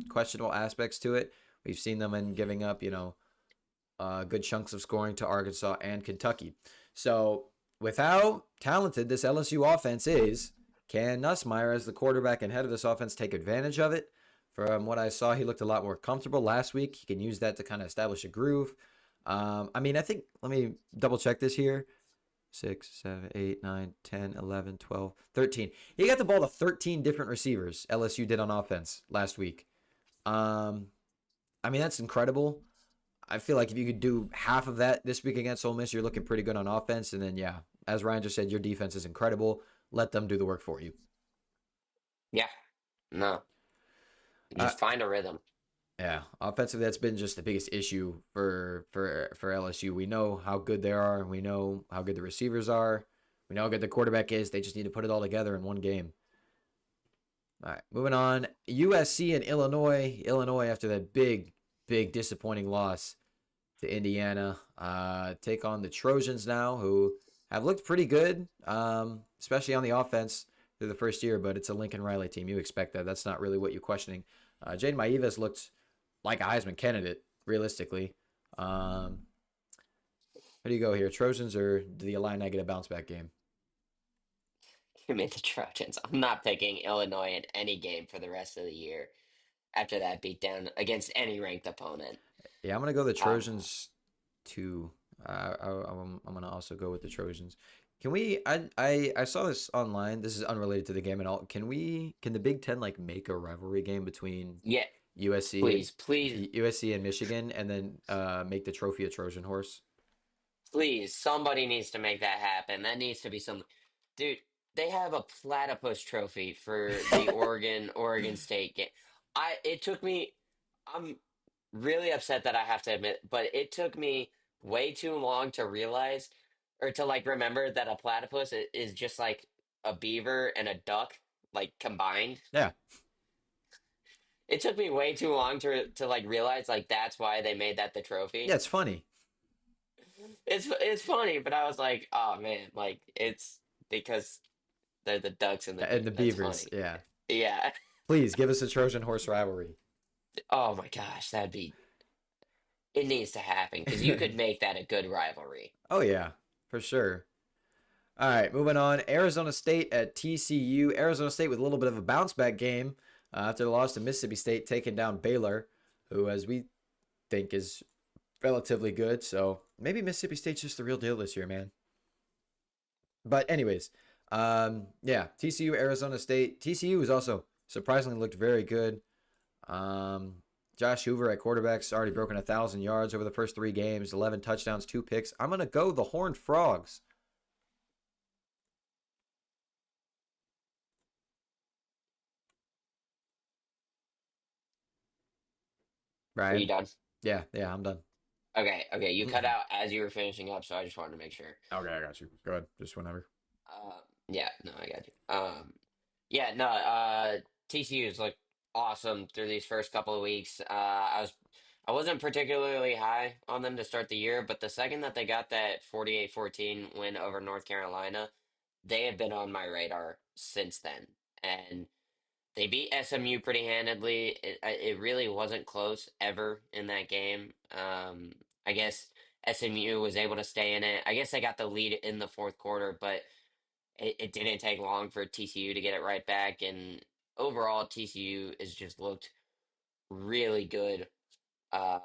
C: questionable aspects to it. We've seen them in giving up, good chunks of scoring to Arkansas and Kentucky. So, with how talented this LSU offense is, can Nussmeier, as the quarterback and head of this offense, take advantage of it? From what I saw, he looked a lot more comfortable last week. He can use that to kind of establish a groove. I think, let me double check this here. 6, 7, 8, 9, 10, 11, 12, 13. He got the ball to 13 different receivers, LSU did on offense last week. Um, that's incredible. I feel like if you could do half of that this week against Ole Miss, you're looking pretty good on offense. And then, yeah, as Ryan just said, your defense is incredible. Let them do the work for you.
D: Yeah, no,
C: Uh,
D: just find a rhythm.
C: yeah, offensively, that's been just the biggest issue for LSU. We know how good they are. We know how good the receivers are. We know how good the quarterback is. They just need to put it all together in one game. All right, moving on. USC and Illinois. Illinois, after that big disappointing loss to Indiana, take on the Trojans now, who have looked pretty good, especially on the offense through the first year. But it's a Lincoln Riley team. You expect that. That's not really what you're questioning. Jaden Maivas looked like a Heisman candidate, realistically. How do you go here? Trojans or do the Illini get a bounce back game?
D: Give me the Trojans. I'm not picking Illinois in any game for the rest of the year after that beatdown against any ranked opponent.
C: Yeah, I'm gonna go the
D: Um,
C: Trojans too. I'm gonna also go with the Trojans. Can we? I saw this online. This is unrelated to the game at all. Can the Big Ten like make a rivalry game between
D: yeah,
C: USC and
D: please,
C: USC and Michigan, and then make the trophy a Trojan horse?
D: please, somebody needs to make that happen. That needs to be some dude. They have a platypus trophy for the Oregon State game. It took me. I'm really upset that I have to admit, but it took me way too long to realize or to like remember that a platypus is just like a beaver and a duck like combined.
C: Yeah,
D: It took me way too long to like realize like that's why they made that the
C: yeah,
D: trophy.
C: it's funny.
D: It's funny, but I was like, oh man, like it's because they're the ducks and the
C: And
D: beaver.
C: the
D: That's
C: Beavers,
D: funny.
C: yeah.
D: Yeah.
C: Please give us a Trojan horse rivalry.
D: Oh my gosh, that'd be. It needs to happen because you could make that a good rivalry.
C: Oh yeah, for sure. All right, moving on. Arizona State at TCU. Arizona State with a little bit of a bounce back game after the loss to Mississippi State, taking down Baylor, who, as we think, is relatively good. So maybe Mississippi State's just the real deal this year, man. But anyways, yeah, TCU, Arizona State. TCU has also surprisingly looked very good. Um, Josh Hoover at quarterback's already broken 1,000 yards over the first 3 games, 11 touchdowns, 2 picks. I'm gonna go the Horned Frogs.
D: Are you
C: Brian?
D: done?
C: Yeah, I'm done.
D: Okay. You cut out as you were finishing up, so I just wanted to make sure.
C: Okay, I got you. Go ahead, just whenever.
D: Yeah, no, I got you. Yeah, no, TCU's looked awesome through these first couple of weeks. I wasn't particularly high on them to start the year, but the second that they got that 48-14 win over North Carolina, they have been on my radar since then. And they beat SMU pretty handedly. It really wasn't close ever in that game. I guess SMU was able to stay in it. I guess they got the lead in the fourth quarter, but it didn't take long for TCU to get it right back. And overall, TCU has just looked really good uh,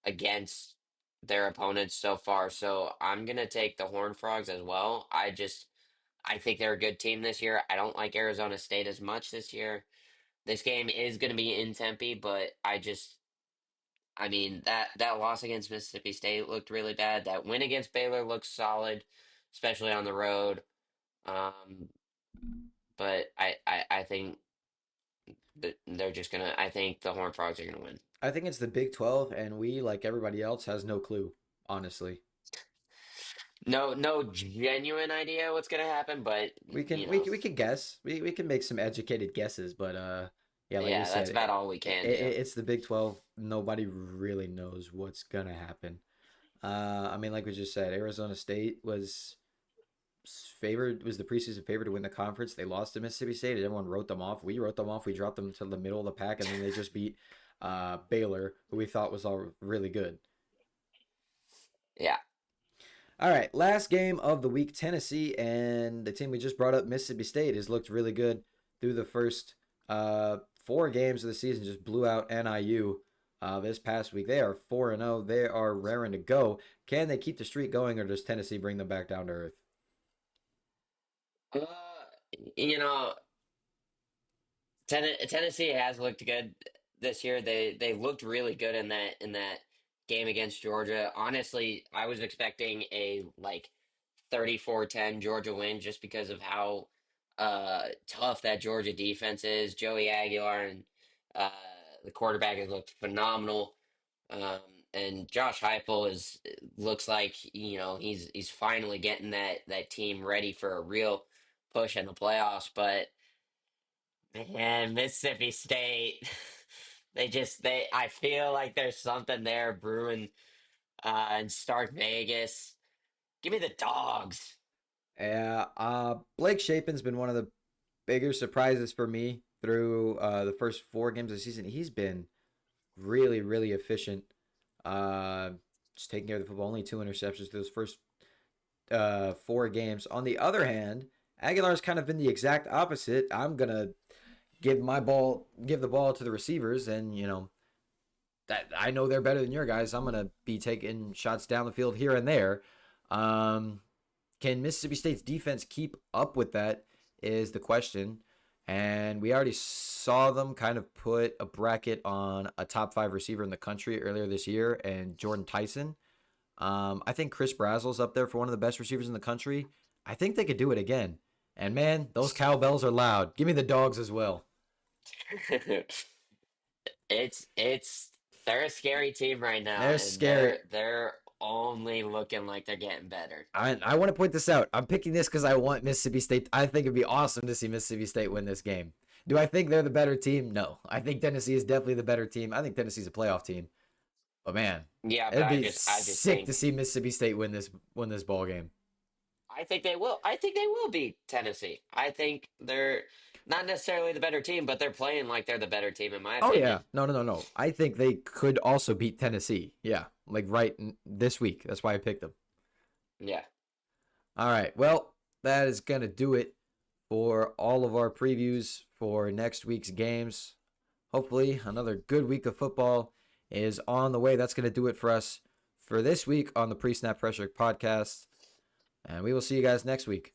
D: against their opponents so far. So I'm gonna take the Horned Frogs as well. I think they're a good team this year. I don't like Arizona State as much this year. This game is gonna be in Tempe, but I mean that loss against Mississippi State looked really bad. That win against Baylor looks solid, especially on the road. Um, but I think that they're just gonna. I think the Horned Frogs are gonna win.
C: I think it's the Big 12, and we, like everybody else, has no clue, honestly.
D: No genuine idea what's gonna happen, but
C: We can
D: you
C: we
D: know,
C: can, we can guess. We can make some educated guesses, but yeah, like you
D: yeah,
C: said,
D: that's about all we can do.
C: it's the Big 12. Nobody really knows what's gonna happen. I mean, like we just said, Arizona State was the preseason favorite to win the conference. They lost to Mississippi State, and everyone wrote them off. We wrote them off. We dropped them to the middle of the pack, and then they just beat Baylor, who we thought was all really good.
D: Yeah.
C: All right, last game of the week, Tennessee and the team we just brought up, Mississippi State, has looked really good through the first 4 games of the season. Just blew out NIU this past week. They are 4-0. They are raring to go. Can they keep the streak going, or does Tennessee bring them back down to earth?
D: Uh, you know, Tennessee has looked good this year. They looked really good in that game against Georgia. Honestly, I was expecting a like 34-10 Georgia win just because of how tough that Georgia defense is. Joey Aguilar and uh, the quarterback has looked phenomenal. Um, and Josh Heupel looks like he's finally getting that team ready for a real push in the playoffs. But man, Mississippi State, they I feel like there's something there brewing in Stark Vegas. Give me the dogs.
C: Yeah, Blake Shapen's been one of the bigger surprises for me through the first 4 games of the season. He's been really, really efficient. Just taking care of the football. Only 2 interceptions through those first 4 games. On the other hand, Aguilar's kind of been the exact opposite. I'm gonna give the ball to the receivers, and that I know they're better than your guys. I'm gonna be taking shots down the field here and there. Can Mississippi State's defense keep up with that is the question. And we already saw them kind of put a bracket on a top 5 receiver in the country earlier this year, and Jordan Tyson. I think Chris Brazel's up there for one of the best receivers in the country. I think they could do it again. And man, those cowbells are loud. Give me the dogs as well.
D: It's they're a scary team right now,
C: They're
D: and
C: scary.
D: they're only looking like they're getting better.
C: I want to point this out. I'm picking this because I want Mississippi State. I think it'd be awesome to see Mississippi State win this game. Do I think they're the better team? No. I think Tennessee is definitely the better team. I think Tennessee's a playoff team. But man,
D: Yeah, but
C: it'd be
D: I just
C: sick to
D: think
C: see Mississippi State win this ball game.
D: I think they will. I think they will beat Tennessee. I think they're not necessarily the better team, but they're playing like they're the better team in my
C: Oh yeah,
D: opinion.
C: no. I think they could also beat Tennessee. Yeah, like this week. That's why I picked them.
D: Yeah.
C: All right. Well, that is gonna do it for all of our previews for next week's games. Hopefully, another good week of football is on the way. That's gonna do it for us for this week on the Pre-Snap Pressure podcast. And we will see you guys next week.